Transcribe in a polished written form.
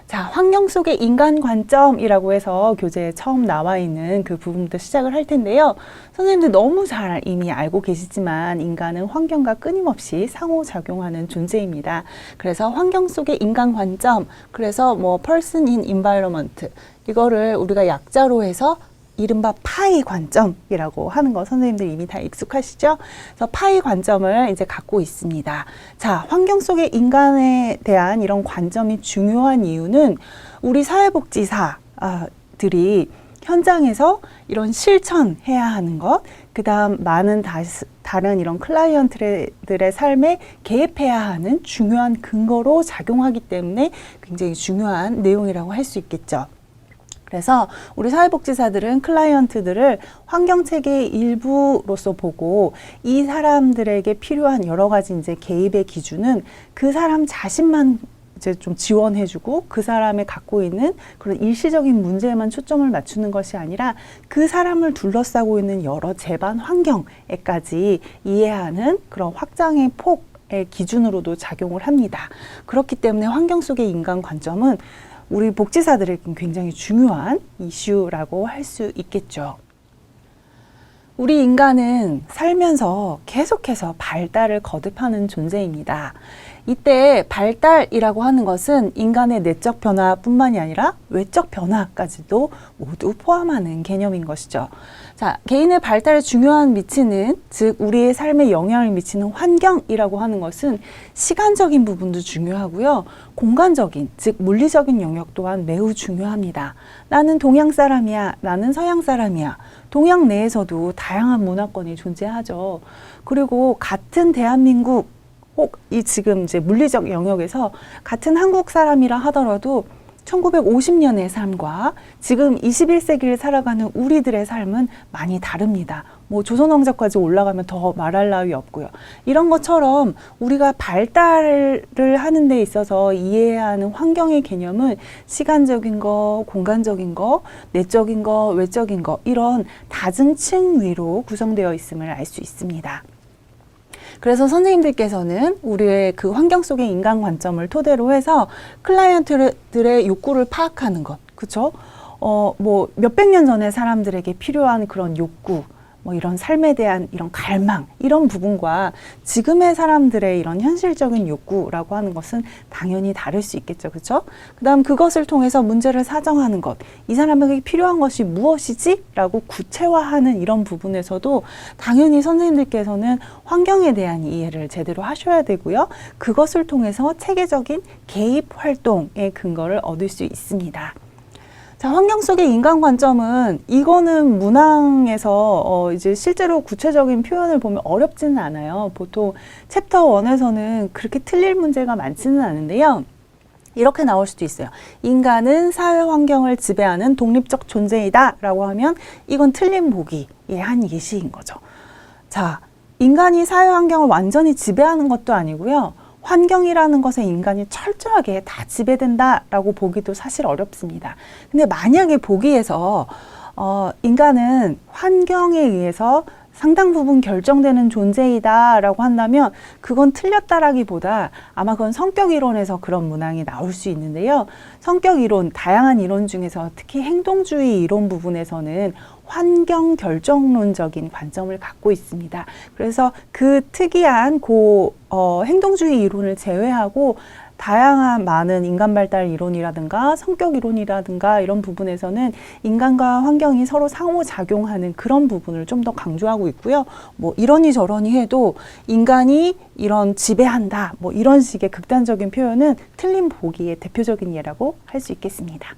자, 환경 속의 인간 관점이라고 해서 교재에 처음 나와 있는 그 부분부터 시작을 할 텐데요. 선생님들 너무 잘 이미 알고 계시지만 인간은 환경과 끊임없이 상호작용하는 존재입니다. 그래서 환경 속의 인간 관점, 그래서 뭐 person in environment, 이거를 우리가 약자로 해서 이른바 파이 관점이라고 하는 거 선생님들 이미 다 익숙하시죠? 그래서 파이 관점을 이제 갖고 있습니다. 자, 환경 속의 인간에 대한 이런 관점이 중요한 이유는 우리 사회복지사들이 현장에서 이런 실천해야 하는 것, 그 다음 많은 다른 이런 클라이언트들의 삶에 개입해야 하는 중요한 근거로 작용하기 때문에 굉장히 중요한 내용이라고 할 수 있겠죠. 그래서 우리 사회복지사들은 클라이언트들을 환경체계의 일부로서 보고 이 사람들에게 필요한 여러 가지 이제 개입의 기준은 그 사람 자신만 이제 좀 지원해주고 그 사람이 갖고 있는 그런 일시적인 문제에만 초점을 맞추는 것이 아니라 그 사람을 둘러싸고 있는 여러 재반 환경에까지 이해하는 그런 확장의 폭의 기준으로도 작용을 합니다. 그렇기 때문에 환경 속의 인간 관점은 우리 복지사들에게 굉장히 중요한 이슈라고 할 수 있겠죠. 우리 인간은 살면서 계속해서 발달을 거듭하는 존재입니다. 이때 발달이라고 하는 것은 인간의 내적 변화뿐만이 아니라 외적 변화까지도 모두 포함하는 개념인 것이죠. 자, 개인의 발달에 중요한 미치는, 즉 우리의 삶에 영향을 미치는 환경이라고 하는 것은 시간적인 부분도 중요하고요. 공간적인, 즉 물리적인 영역 또한 매우 중요합니다. 나는 동양 사람이야, 나는 서양 사람이야. 동양 내에서도 다양한 문화권이 존재하죠. 그리고 같은 대한민국, 혹 이 지금 이제 물리적 영역에서 같은 한국 사람이라 하더라도 1950년의 삶과 지금 21세기를 살아가는 우리들의 삶은 많이 다릅니다. 뭐 조선왕조까지 올라가면 더 말할 나위 없고요. 이런 것처럼 우리가 발달을 하는 데 있어서 이해해야 하는 환경의 개념은 시간적인 거, 공간적인 거, 내적인 거, 외적인 거, 이런 다중층 위로 구성되어 있음을 알 수 있습니다. 그래서 선생님들께서는 우리의 그 환경 속의 인간 관점을 토대로 해서 클라이언트들의 욕구를 파악하는 것, 그쵸? 뭐 몇백 년 전에 사람들에게 필요한 그런 욕구, 뭐 이런 삶에 대한 이런 갈망, 이런 부분과 지금의 사람들의 이런 현실적인 욕구라고 하는 것은 당연히 다를 수 있겠죠. 그렇죠? 그다음 그것을 통해서 문제를 사정하는 것, 이 사람에게 필요한 것이 무엇이지? 라고 구체화하는 이런 부분에서도 당연히 선생님들께서는 환경에 대한 이해를 제대로 하셔야 되고요. 그것을 통해서 체계적인 개입 활동의 근거를 얻을 수 있습니다. 자, 환경 속의 인간 관점은 이거는 문항에서 이제 실제로 구체적인 표현을 보면 어렵지는 않아요. 보통 챕터 1에서는 그렇게 틀릴 문제가 많지는 않은데요. 이렇게 나올 수도 있어요. 인간은 사회 환경을 지배하는 독립적 존재이다 라고 하면 이건 틀린 보기의 한 예시인 거죠. 자, 인간이 사회 환경을 완전히 지배하는 것도 아니고요. 환경이라는 것에 인간이 철저하게 다 지배된다라고 보기도 사실 어렵습니다. 근데 만약에 보기에서 인간은 환경에 의해서 상당 부분 결정되는 존재이다라고 한다면 그건 틀렸다라기보다 아마 그건 성격 이론에서 그런 문항이 나올 수 있는데요. 성격 이론, 다양한 이론 중에서 특히 행동주의 이론 부분에서는 환경 결정론적인 관점을 갖고 있습니다. 그래서 그 특이한 행동주의 이론을 제외하고 다양한 많은 인간 발달 이론이라든가 성격 이론이라든가 이런 부분에서는 인간과 환경이 서로 상호작용하는 그런 부분을 좀 더 강조하고 있고요. 뭐 이러니 저러니 해도 인간이 이런 지배한다, 뭐 이런 식의 극단적인 표현은 틀린 보기의 대표적인 예라고 할 수 있겠습니다.